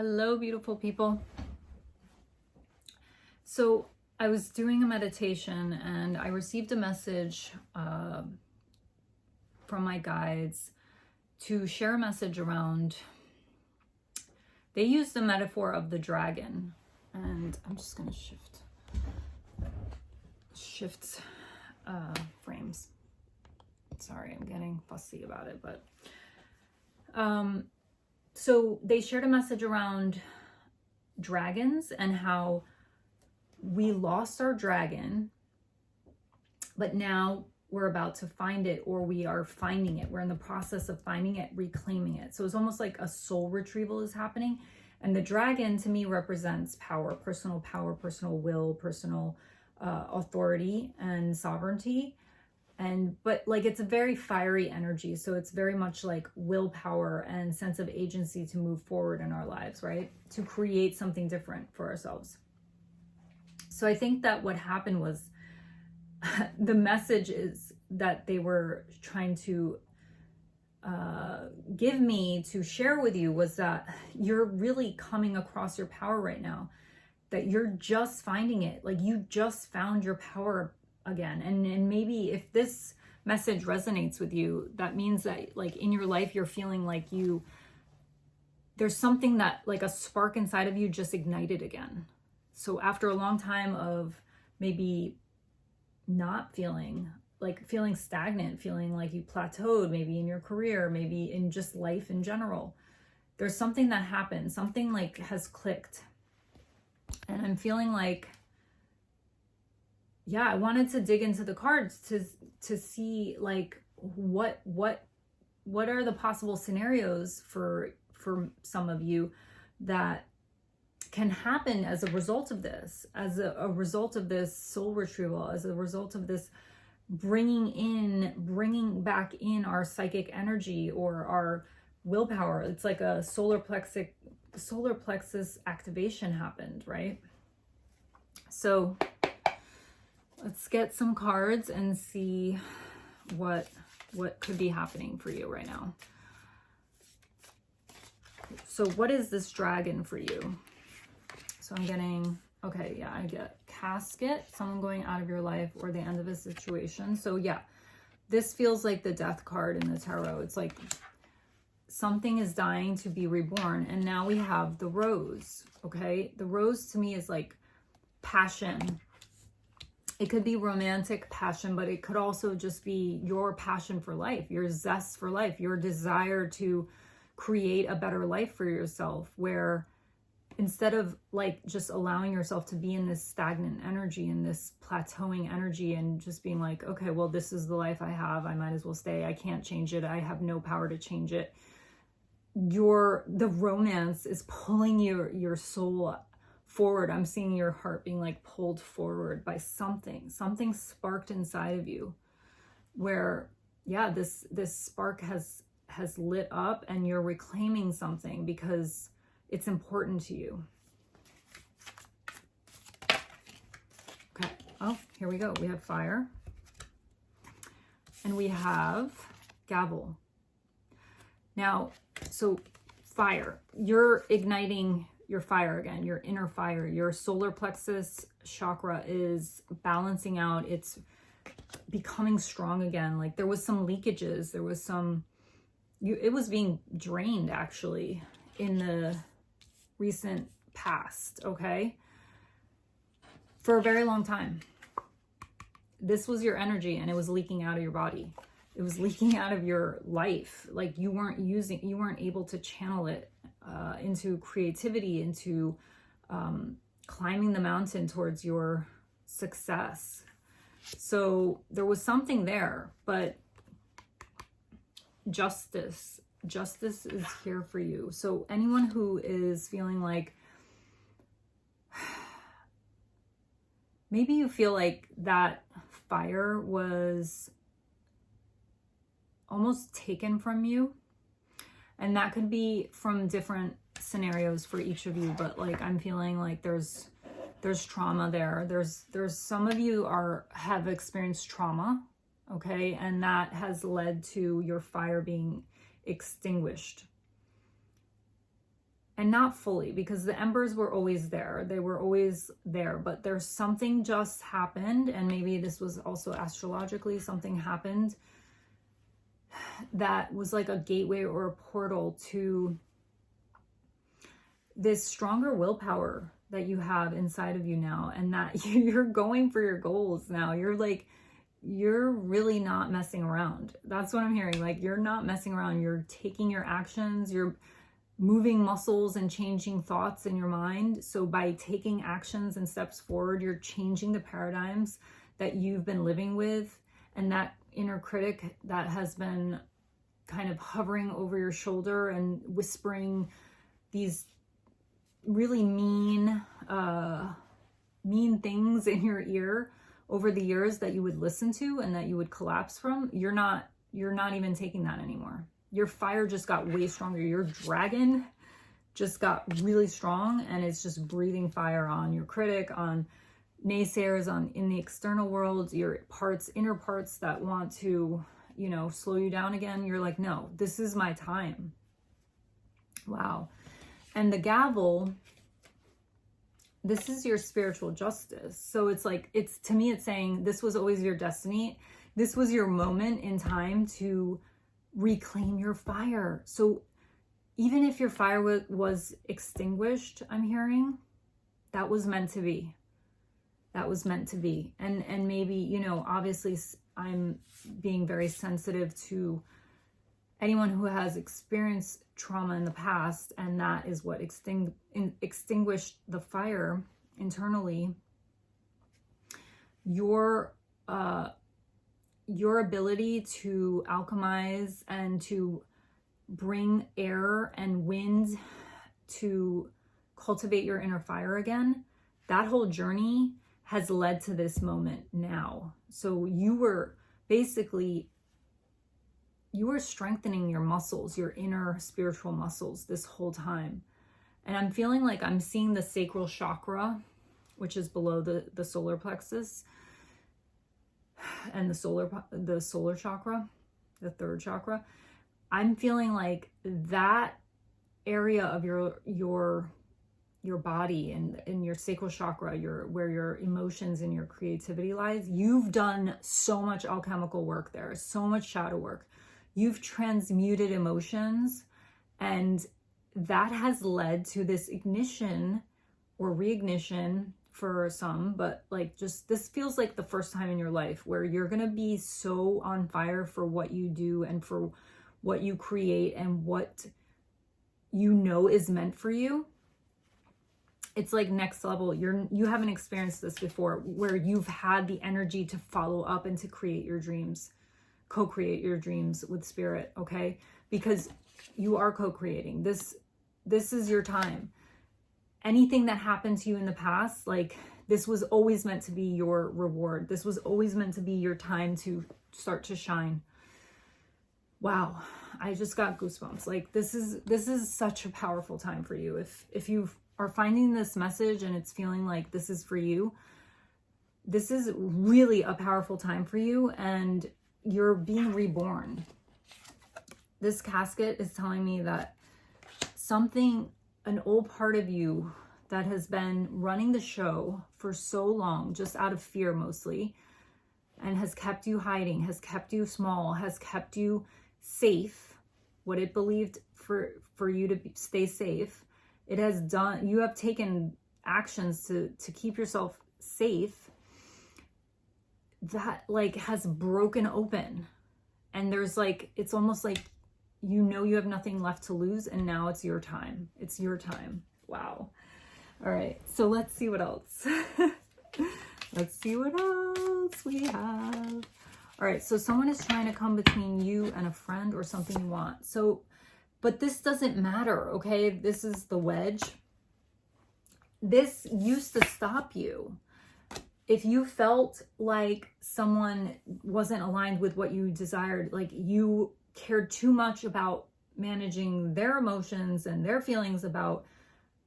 Hello, beautiful people. So I was doing a meditation and I received a message from my guides to share a message around, they used the metaphor of the dragon. And I'm just going to shift frames. Sorry, I'm getting fussy about it, but so they shared a message around dragons and how we lost our dragon, but now we're about to find it, or we are finding it. We're in the process of finding it, reclaiming it. So it's almost like a soul retrieval is happening. And the dragon to me represents power, personal will, personal authority and sovereignty. But like, it's a very fiery energy. So it's very much like willpower and sense of agency to move forward in our lives, right? To create something different for ourselves. So I think that what happened was the message is that they were trying to give me to share with you was that you're really coming across your power right now, that you're just finding it. Like, you just found your power again. And maybe if this message resonates with you, that means that like in your life, you're feeling like there's something that like a spark inside of you just ignited again. So after a long time of maybe not feeling stagnant, feeling like you plateaued, maybe in your career, maybe in just life in general, there's something that happened, something like has clicked. And I'm feeling like, yeah, I wanted to dig into the cards to see like what are the possible scenarios for some of you that can happen as a result of this, as a result of this soul retrieval, as a result of this bringing back in our psychic energy or our willpower. It's like a solar plexus activation happened, right? So let's get some cards and see what could be happening for you right now. So what is this dragon for you? So I'm getting, okay, yeah, I get casket, someone going out of your life, or the end of a situation. So yeah, this feels like the death card in the tarot. It's like something is dying to be reborn. And now we have the rose, okay? The rose to me is like passion. It could be romantic passion, but it could also just be your passion for life, your zest for life, your desire to create a better life for yourself, where instead of like just allowing yourself to be in this stagnant energy and this plateauing energy and just being like, okay, well, this is the life I have, I might as well stay, I can't change it, I have no power to change it. The romance is pulling your soul forward. I'm seeing your heart being like pulled forward by something sparked inside of you, where yeah, this spark has lit up and you're reclaiming something because it's important to you. Okay. Oh, here we go. We have fire. And we have gavel. Now, so fire. You're igniting your fire again, your inner fire. Your solar plexus chakra is balancing out. It's becoming strong again. Like there was some leakages. There was it was being drained actually in the recent past, okay? For a very long time. This was your energy and it was leaking out of your body. It was leaking out of your life. Like you weren't able to channel it into creativity, into climbing the mountain towards your success. So there was something there, but justice is here for you. So anyone who is feeling like maybe you feel like that fire was almost taken from you, and that could be from different scenarios for each of you, but like I'm feeling like there's trauma there. There's some of you have experienced trauma, okay, and that has led to your fire being extinguished. and not fully, because the embers were always there. They were always there, but there's something just happened. And maybe this was also astrologically, something happened that was like a gateway or a portal to this stronger willpower that you have inside of you now, and that you're going for your goals now. You're really not messing around. That's what I'm hearing. Like, you're not messing around. You're taking your actions. You're moving muscles and changing thoughts in your mind. So by taking actions and steps forward, you're changing the paradigms that you've been living with, and that inner critic that has been kind of hovering over your shoulder and whispering these really mean things in your ear over the years that you would listen to and that you would collapse from. You're not even taking that anymore. Your fire just got way stronger. Your dragon just got really strong, and it's just breathing fire on your critic, on naysayers, on in the external world, your inner parts that want to, slow you down again. You're like, no, this is my time. Wow. And the gavel, this is your spiritual justice. So it's like, to me, it's saying this was always your destiny. This was your moment in time to reclaim your fire. So even if your fire was extinguished, I'm hearing, that was meant to be. That was meant to be. And maybe, obviously I'm being very sensitive to anyone who has experienced trauma in the past, and that is what extinguished the fire internally. Your ability to alchemize and to bring air and wind to cultivate your inner fire again, that whole journey has led to this moment now. So you were strengthening your muscles, your inner spiritual muscles this whole time. And I'm feeling like I'm seeing the sacral chakra, which is below the solar plexus, and the solar chakra, the third chakra. I'm feeling like that area of your body and your sacral chakra, where your emotions and your creativity lies. You've done so much alchemical work there, so much shadow work. You've transmuted emotions, and that has led to this ignition or reignition for some, but like, just this feels like the first time in your life where you're gonna be so on fire for what you do and for what you create and what is meant for you. It's like next level. You haven't experienced this before, where you've had the energy to follow up and to create your dreams, co-create your dreams with spirit, okay? Because you are co-creating. This is your time. Anything that happened to you in the past, like, this was always meant to be your reward. This was always meant to be your time to start to shine. Wow, I just got goosebumps. Like, this is such a powerful time for you. If you are finding this message and it's feeling like this is for you, this is really a powerful time for you, and you're being reborn. This casket is telling me that an old part of you that has been running the show for so long, just out of fear mostly, and has kept you hiding, has kept you small, has kept you safe, what it believed for you to stay safe. It has done, you have taken actions to keep yourself safe, that like has broken open. And there's like, it's almost like, you have nothing left to lose, and now it's your time. It's your time. Wow. All right. So let's see what else. Let's see what else we have. All right. So someone is trying to come between you and a friend or something you want. So, but this doesn't matter. Okay. This is the wedge. This used to stop you. If you felt like someone wasn't aligned with what you desired, like you cared too much about managing their emotions and their feelings about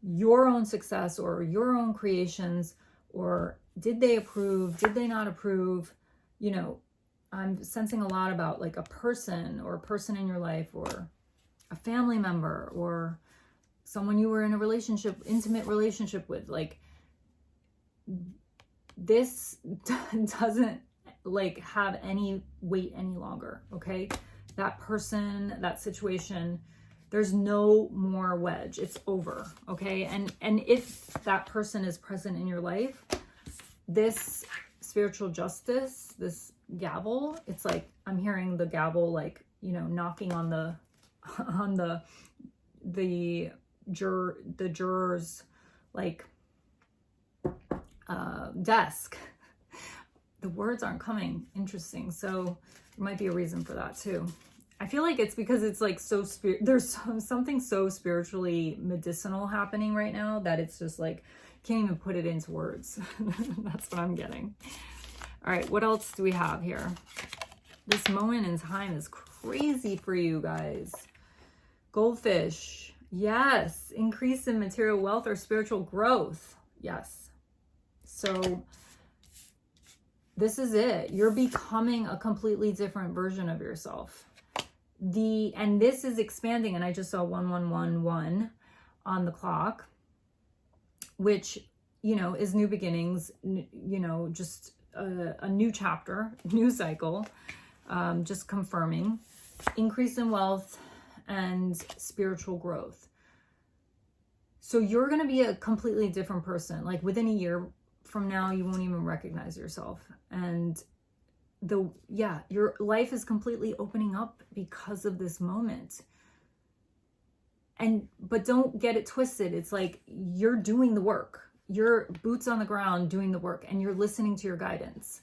your own success or your own creations, or did they approve, did they not approve? I'm sensing a lot about like a person in your life, or a family member, or someone you were in a relationship, intimate relationship with. Like, this doesn't like have any weight any longer, okay? That person, that situation, there's no more wedge. It's over, okay? And if that person is present in your life, this spiritual justice, this gavel, it's like, I'm hearing the gavel, like, you know, knocking on the juror's like desk. The words aren't coming. Interesting. So there might be a reason for that too. I feel like it's because it's like so there's something so spiritually medicinal happening right now that it's just like, can't even put it into words. That's what I'm getting. All right, what else do we have here? This moment in time is crazy for you guys. Goldfish. Yes. Increase in material wealth or spiritual growth. Yes. So this is it. You're becoming a completely different version of yourself. And this is expanding, and I just saw 1111 on the clock, which, you know, is new beginnings, you know, just a new chapter, new cycle, just confirming increase in wealth and spiritual growth. So you're going to be a completely different person. Like within a year from now, you won't even recognize yourself. And your life is completely opening up because of this moment. But don't get it twisted. It's like you're doing the work. You're boots on the ground doing the work, and you're listening to your guidance.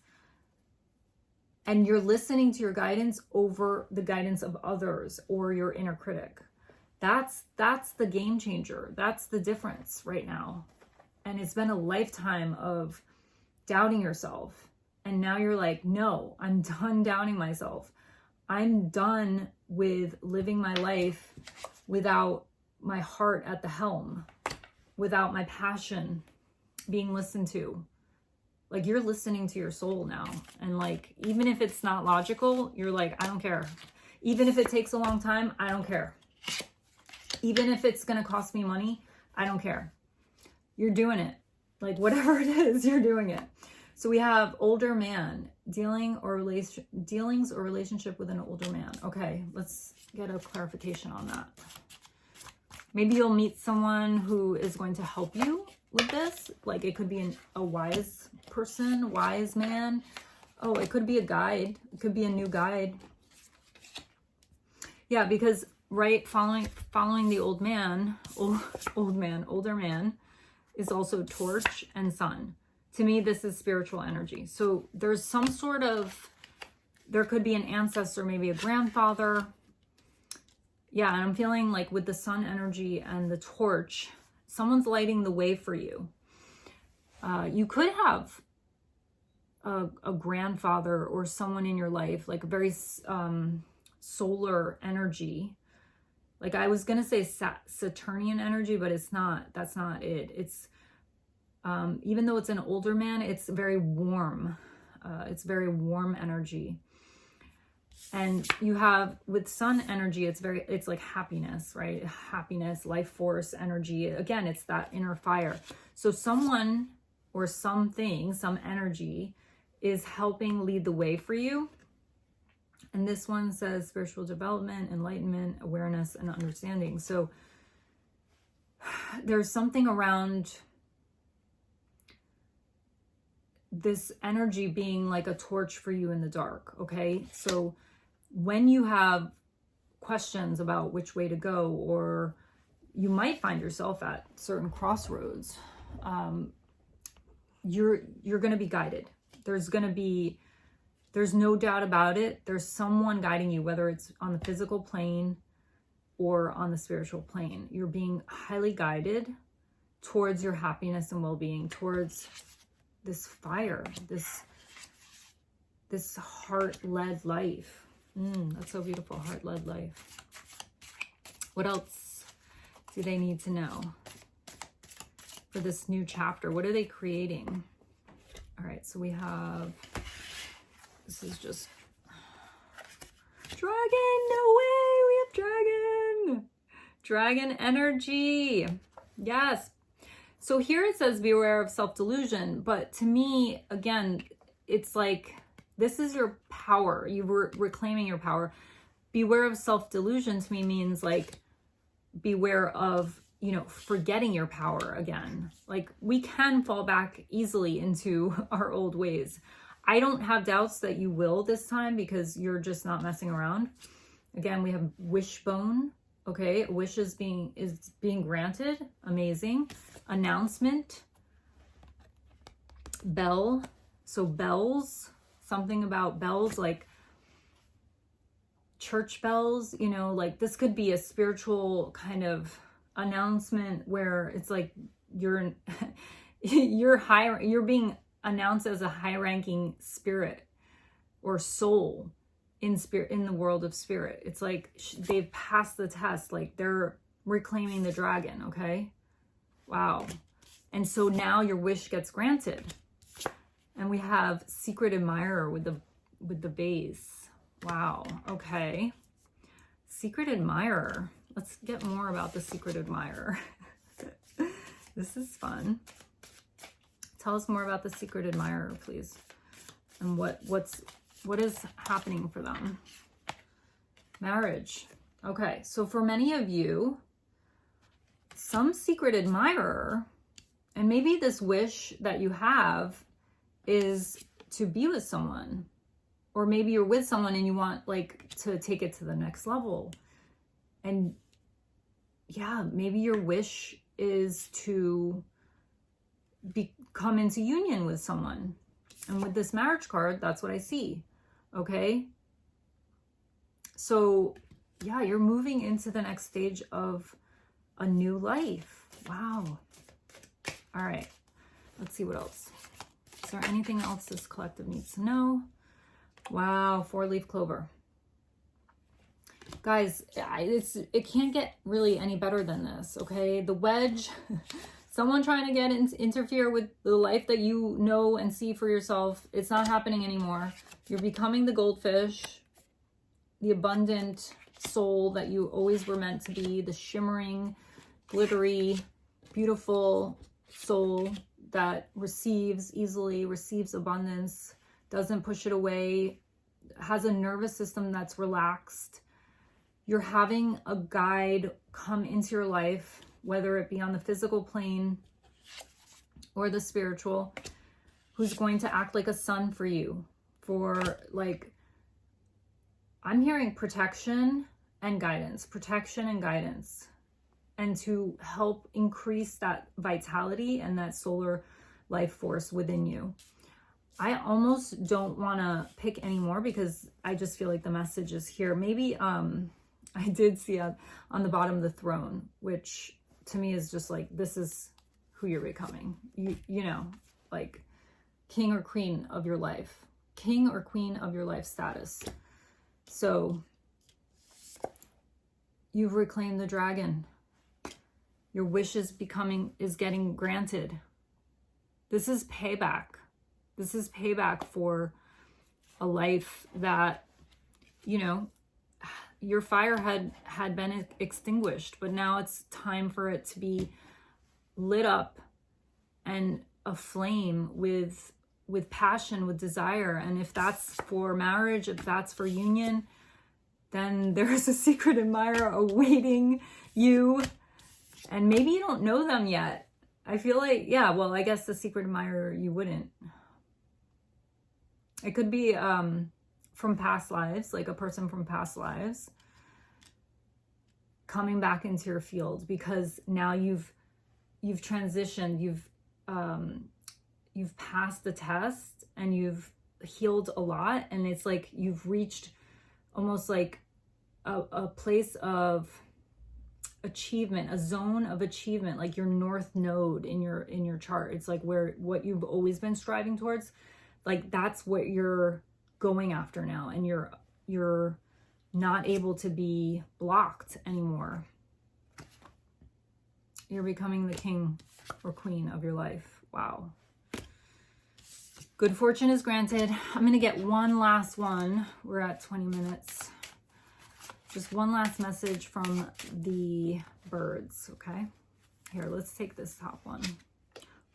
And you're listening to your guidance over the guidance of others or your inner critic. That's the game changer. That's the difference right now. And it's been a lifetime of doubting yourself. And now you're like, no, I'm done doubting myself. I'm done with living my life without my heart at the helm, without my passion being listened to. Like, you're listening to your soul now. And like, even if it's not logical, you're like, I don't care. Even if it takes a long time, I don't care. Even if it's going to cost me money, I don't care. You're doing it. Like, whatever it is, you're doing it. So we have older man, dealings or relationship with an older man. Okay, let's get a clarification on that. Maybe you'll meet someone who is going to help you with this. Like, it could be a wise person, wise man. Oh, it could be a guide. It could be a new guide. Yeah, because right, following the older man is also torch and sun. To me, this is spiritual energy. So there's some sort of, there could be an ancestor, maybe a grandfather. Yeah, and I'm feeling like with the sun energy and the torch, someone's lighting the way for you. You could have a grandfather or someone in your life, like a very solar energy. Like, I was going to say Saturnian energy, but it's not. That's not it. It's, even though it's an older man, it's very warm. It's very warm energy. And you have with sun energy, it's like happiness, right? Happiness, life force energy. Again, it's that inner fire. So someone or something, some energy is helping lead the way for you. And this one says spiritual development, enlightenment, awareness, and understanding. So there's something around this energy being like a torch for you in the dark, okay? So when you have questions about which way to go, or you might find yourself at certain crossroads, you're going to be guided. There's no doubt about it. There's someone guiding you, whether it's on the physical plane or on the spiritual plane. You're being highly guided towards your happiness and well-being, towards this fire, this heart-led life. That's so beautiful, heart-led life. What else do they need to know for this new chapter? What are they creating? All right, so we have, this is just dragon. No way, we have dragon. Dragon energy. Yes. So here it says beware of self-delusion, but to me, again, it's like this is your power. You're reclaiming your power. Beware of self-delusion to me means like beware of, you know, forgetting your power again. Like we can fall back easily into our old ways. I don't have doubts that you will this time because you're just not messing around. Again, we have wishbone. Okay, wish is being granted. Amazing. Announcement. Bell. So bells, something about bells, like church bells, you know, like this could be a spiritual kind of announcement where it's like you're being announced as a high-ranking spirit or soul in spirit, in the world of spirit. It's like they've passed the test, like they're reclaiming the dragon. Okay, wow. And so now your wish gets granted. And we have secret admirer with the base. Wow. Okay, secret admirer. Let's get more about the secret admirer. This is fun. Tell us more about the secret admirer, please. And what is happening for them? Marriage. Okay, so for many of you, some secret admirer, and maybe this wish that you have is to be with someone, or maybe you're with someone and you want like to take it to the next level. And yeah, maybe your wish is to come into union with someone. And with this marriage card, that's what I see. Okay. So yeah, you're moving into the next stage of a new life. Wow. All right. Let's see what else. Is there anything else this collective needs to know? Wow. 4-leaf clover. Guys, it can't get really any better than this. Okay. The wedge, someone trying to interfere with the life that you know and see for yourself. It's not happening anymore. You're becoming the goldfish, the abundant soul that you always were meant to be, the shimmering, glittery, beautiful soul that receives easily, receives abundance, doesn't push it away, has a nervous system that's relaxed. You're having a guide come into your life, whether it be on the physical plane or the spiritual, who's going to act like a son for you, for like, I'm hearing protection and guidance, and to help increase that vitality and that solar life force within you. I almost don't want to pick anymore because I just feel like the message is here. Maybe I did see on the bottom of the throne, which to me is just like, this is who you're becoming. You know, like king or queen of your life, king or queen of your life status. So you've reclaimed the dragon. Your wish is getting granted. This is payback. This is payback for a life that, you know, your fire had been extinguished, but now it's time for it to be lit up and aflame with passion, with desire. And if that's for marriage, if that's for union, then there's a secret admirer awaiting you. And maybe you don't know them yet. I feel like, yeah, well, I guess the secret admirer, you wouldn't. It could be from past lives, like a person from past lives coming back into your field, because now you've transitioned, you've passed the test and you've healed a lot. And it's like you've reached almost like a place of achievement, a zone of achievement, like your north node in your chart. It's like what you've always been striving towards, like that's what you're going after now, and you're not able to be blocked anymore. You're becoming the king or queen of your life. Wow. Good fortune is granted. I'm going to get one last one. We're at 20 minutes. Just one last message from the birds, okay? Here, let's take this top one.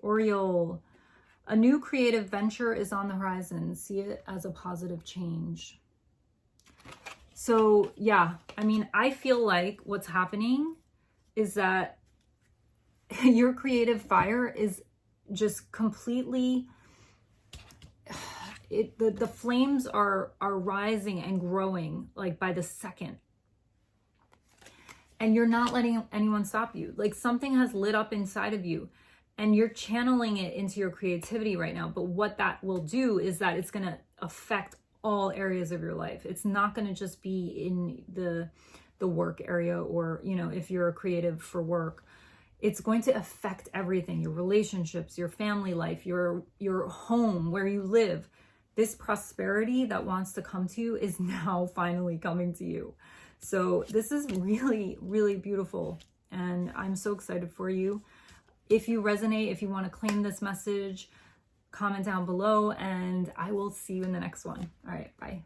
Oriole, a new creative venture is on the horizon. See it as a positive change. So yeah, I mean, I feel like what's happening is that your creative fire is just completely, the flames are rising and growing like by the second. And you're not letting anyone stop you. Like something has lit up inside of you and you're channeling it into your creativity right now. But what that will do is that it's going to affect all areas of your life. It's not going to just be in the work area, or, you know, if you're a creative for work, it's going to affect everything, your relationships, your family life, your home, where you live. This prosperity that wants to come to you is now finally coming to you. So this is really, really beautiful. And I'm so excited for you. If you resonate, if you want to claim this message, comment down below and I will see you in the next one. All right, bye.